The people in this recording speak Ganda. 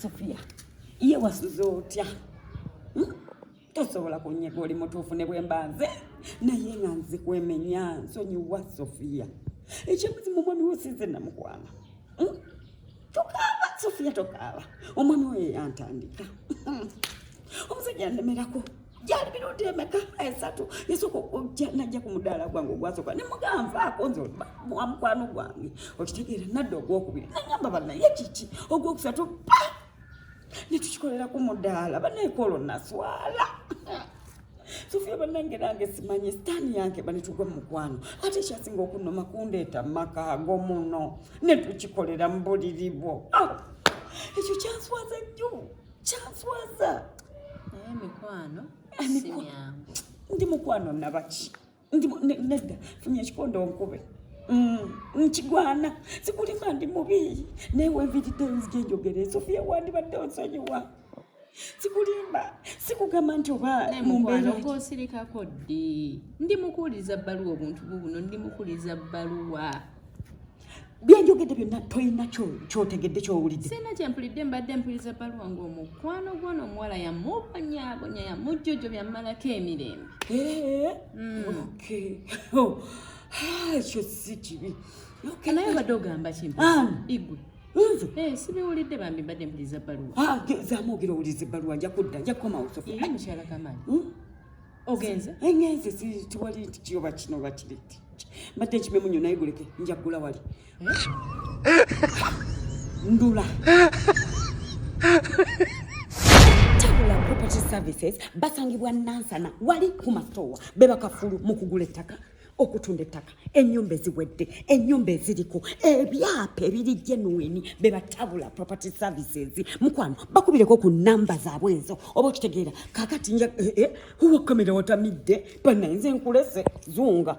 Sofia iye wasuzotya tosobola kunyega oli mutuufu ne bwembanze naye nga nze kwemenya nsonyiwa Sofia ekyemuzimu omwami wosize namukwana tokaaba Sofia tokaaba omwami we yantandika omusajja yandemerako gyali birundi emeka esatu yesoko najja ku mudaala gwange ogwasoka ne muganvaako nze mukwano gwange okitegeera nadda ogwokubiri nagamba banaye kiki ogwokusatu ne tukikolera ku mudaala baneekolo naswala Sofia banange nange simanyi Sitaani yange banitugwa mukwano ate kyasinga okunoma kundeeta makaago muno ne tukikolera mu buliri bwo ekyo kyanswaza nnyo kyanswaza naye mikwano ndi mukwano nabaki nedda funya ekikondo onkube nkigwana sikulimba ndi mubi newe nviridde nzije njogere Sofia wandibadde onsonyiwa sikulimba sikugamba nti oba mumbeera ng'osirikako ddi ndimukuuliza bbaluwa obuntu bubuno ndimukuuliza bbaluwa byenjogedde byonna tolina kyotegedde kyowulidde sina kyempulidde mbadde mpuliriza bbaluwa ng'omukwano gwono omuwala yamubonyaabonya yamujjojo byammalako emirembe ekyo si kibi naye obadde ogamba kimpu igwe sibiwulidde bambi mbadde mpuliriza bbaluwa zamwogera owuliza ebbaluwa nja kudda nja kukomawo Sofia mukyala Kamali ogenze engenze tiwali nti kyoba kino bakireti mbadde nkimemu nnyo naye guleke nja kugula wali ndula Tabula Property Services basangibwa Nansana wali ku masitowa bebakafulu mu kugula ettaka okutunda ettaka ennyumba eziwedde ennyumba eziriko ebyapa ebiri genuine beba Tabula Property Services mukwano bakubireko ku namba zaabwe ezo oba okitegeera kakati nja huwa kamera watamidde banayenze nkulese zunga